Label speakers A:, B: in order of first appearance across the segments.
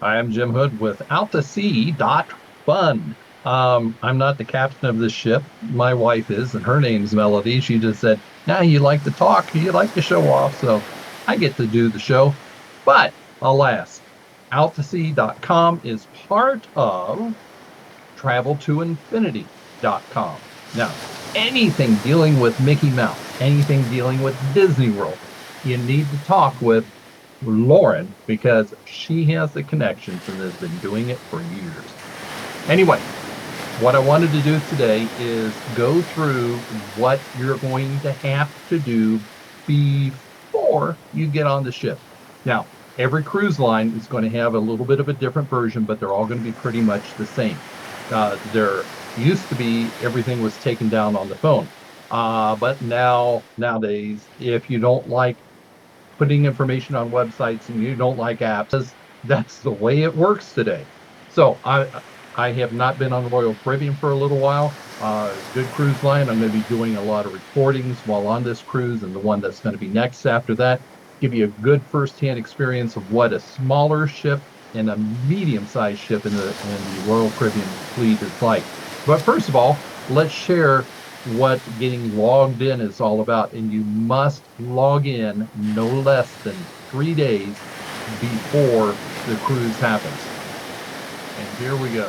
A: I am Jim Hood with OutToSea.fun. I'm not the captain of this ship. My wife is, and her name's Melody. She just said, "Now you like to talk, you like to show off," so I get to do the show. But alas, OutToSea.com is part of TravelToInfinity.com. Now, anything dealing with Mickey Mouse, anything dealing with Disney World, you need to talk with Lauren because she has the connections and has been doing it for years. Anyway, what I wanted to do today is go through what you're going to have to do before you get on the ship. Now, every cruise line is going to have a little bit of a different version, but they're all going to be pretty much the same. There used to be everything was taken down on the phone. But nowadays, if you don't like putting information on websites and you don't like apps, that's the way it works today. So I have not been on Royal Caribbean for a little while. Good cruise line. I'm going to be doing a lot of recordings while on this cruise, and the one that's going to be next after that, give you a good firsthand experience of what a smaller ship and a medium-sized ship in the Royal Caribbean fleet is like. But first of all, let's share what getting logged in is all about. And you must log in no less than 3 days before the cruise happens. And here we go.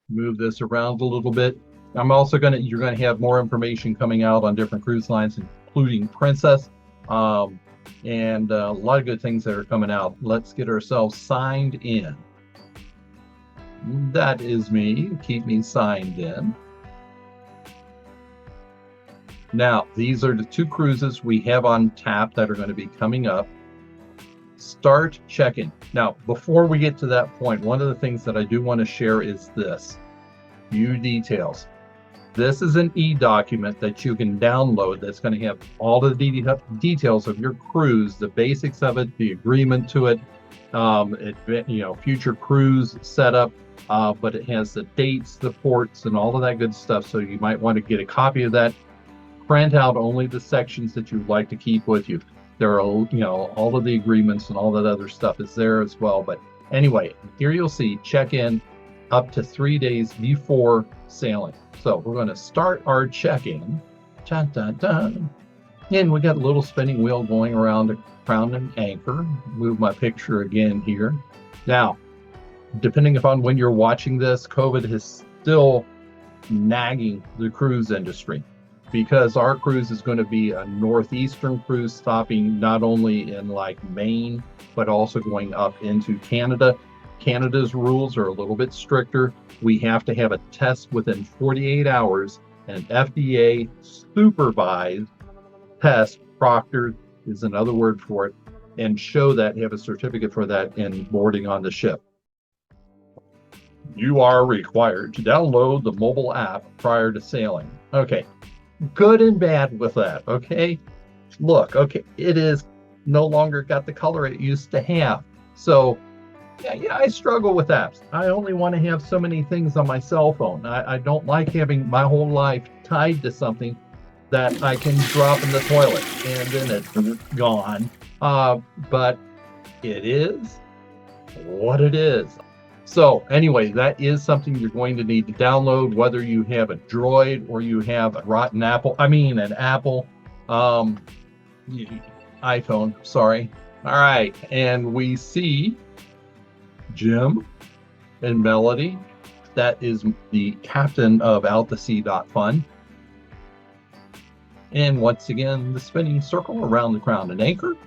A: Move this around a little bit. I'm also you're going to have more information coming out on different cruise lines, including Princess, and a lot of good things that are coming out. Let's get ourselves signed in. That is me. Keep me signed in. Now, these are the two cruises we have on tap that are going to be coming up. Start checking. Now, before we get to that point, one of the things that I do want to share is this. View details. This is an e-document that you can download that's going to have all of the details of your cruise, the basics of it, the agreement to it, future cruise setup, but it has the dates, the ports, and all of that good stuff. So you might want to get a copy of that. Print out only the sections that you'd like to keep with you. There are, all of the agreements and all that other stuff is there as well. But anyway, here you'll see check-in up to 3 days before sailing. So we're going to start our check-in. Dun, dun, dun. And we got a little spinning wheel going around Crown and Anchor. Move my picture again here. Now, depending upon when you're watching this, COVID is still nagging the cruise industry, because our cruise is going to be a northeastern cruise, stopping not only in like Maine, but also going up into Canada. Canada's rules are a little bit stricter. We have to have a test within 48 hours, an FDA supervised test, proctored is another word for it, and show that, have a certificate for that in boarding on the ship. You are required to download the mobile app prior to sailing. Okay. Good and bad with that, okay? Look, okay, it is no longer got the color it used to have. So, yeah, I struggle with apps. I only want to have so many things on my cell phone. I don't like having my whole life tied to something that I can drop in the toilet and then it's gone. But it is what it is. So anyway, that is something you're going to need to download, whether you have a Droid or you have an Apple iPhone, sorry. All right, and we see Jim and Melody. That is the captain of OutToSea.fun. And once again, the spinning circle around the Crown and Anchor.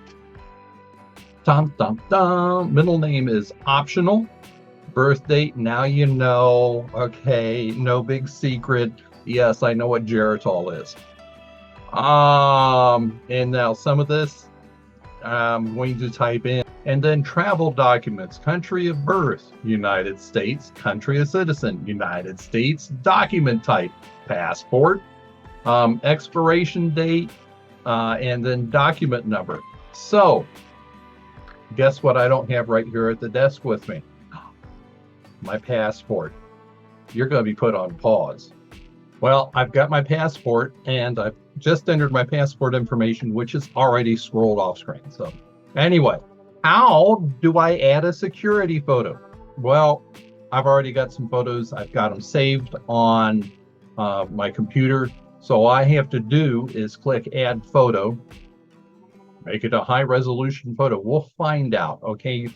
A: Dum, dum, dum. Middle name is optional. Birth date, now you know. Okay, no big secret. Yes, I know what Geritol is. And now some of this I'm going to type in. And then travel documents, country of birth, United States, country of citizen, United States, document type, passport, expiration date, and then document number. So, guess what I don't have right here at the desk with me? My passport. You're going to be put on pause. Well, I've got my passport, and I've just entered my passport information, which is already scrolled off screen. So, anyway, How do I add a security photo? Well, I've already got some photos. I've got them saved on my computer. So all I have to do is click add photo, make it a high resolution photo. We'll find out, okay?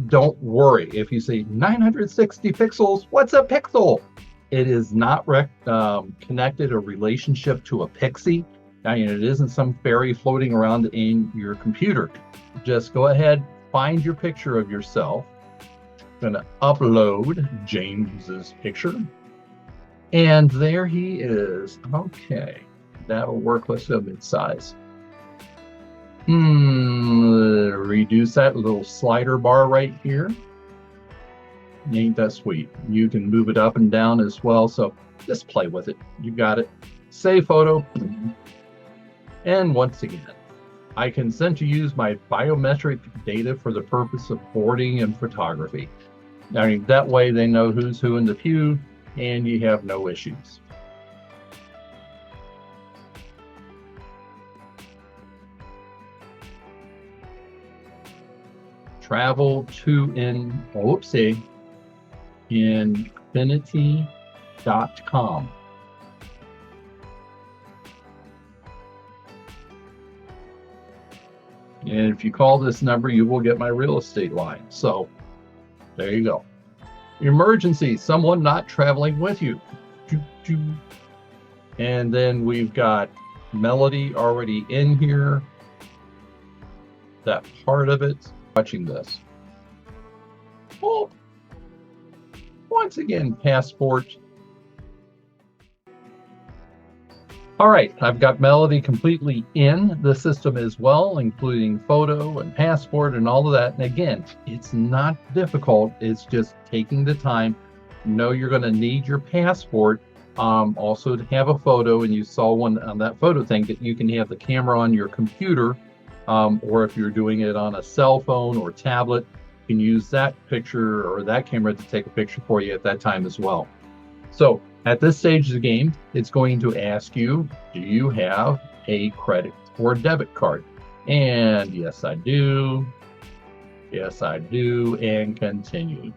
A: Don't worry if you say 960 pixels, what's a pixel? It is not connected or relationship to a pixie. I mean, it isn't some fairy floating around in your computer. Just go ahead, find your picture of yourself. I'm gonna upload James's picture. And there he is. Okay, that'll work. Let's go mid-size. Reduce that little slider bar right here. Ain't that sweet? You can move it up and down as well. So just play with it. You got it. Save photo. And once again, I consent to use my biometric data for the purpose of boarding and photography. I mean, that way they know who's who in the queue and you have no issues. Travel to infinity.com. And if you call this number, you will get my real estate line. So there you go. Emergency, someone not traveling with you. And then we've got Melody already in here. That part of it, watching this. Oh, once again, passport. All right, I've got Melody completely in the system as well, including photo and passport and all of that. And again, it's not difficult. It's just taking the time. You know you're going to need your passport also to have a photo, and you saw one on that photo thing that you can have the camera on your computer, or if you're doing it on a cell phone or tablet, you can use that picture or that camera to take a picture for you at that time as well. So at this stage of the game, it's going to ask you, do you have a credit or debit card? And yes, I do. Yes, I do. And continue.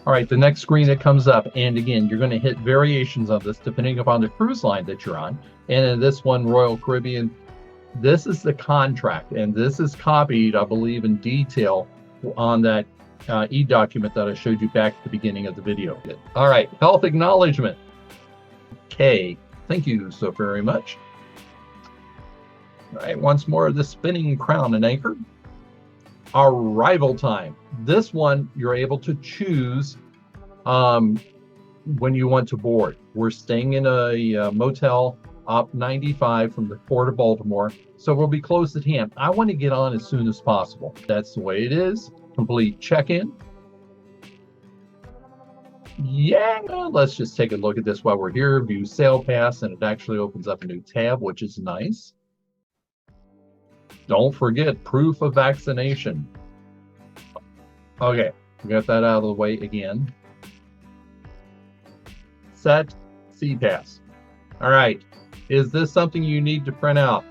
A: All right, the next screen that comes up, and again, you're going to hit variations of this depending upon the cruise line that you're on. And in this one, Royal Caribbean, this is the contract, and this is copied, I believe, in detail on that e-document that I showed you back at the beginning of the video. All right, health acknowledgement. Okay, thank you so very much. All right, once more, the spinning crown and anchor. Arrival time. This one, you're able to choose when you want to board. We're staying in a motel up 95 from the Port of Baltimore, so we'll be close at hand. I want to get on as soon as possible. That's the way it is. Complete check-in. Yeah, let's just take a look at this while we're here. View Sail Pass, and it actually opens up a new tab, which is nice. Don't forget proof of vaccination. Okay, we got that out of the way again. Set SeaPass. All right, is this something you need to print out?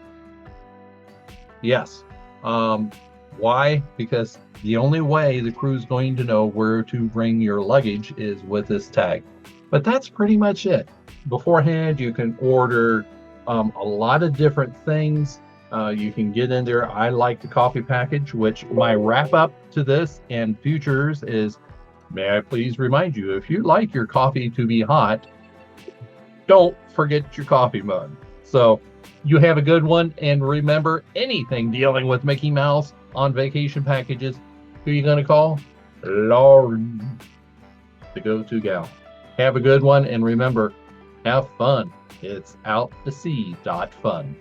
A: Yes. Why? Because the only way the crew is going to know where to bring your luggage is with this tag. But that's pretty much it. Beforehand, you can order a lot of different things. You can get in there. I like the coffee package, which my wrap up to this and futures is, may I please remind you, if you like your coffee to be hot, don't forget your coffee mug. So you have a good one. And remember, anything dealing with Mickey Mouse on vacation packages, who are you going to call? Lauren, the go-to gal. Have a good one. And remember, have fun. It's out to sea.fun.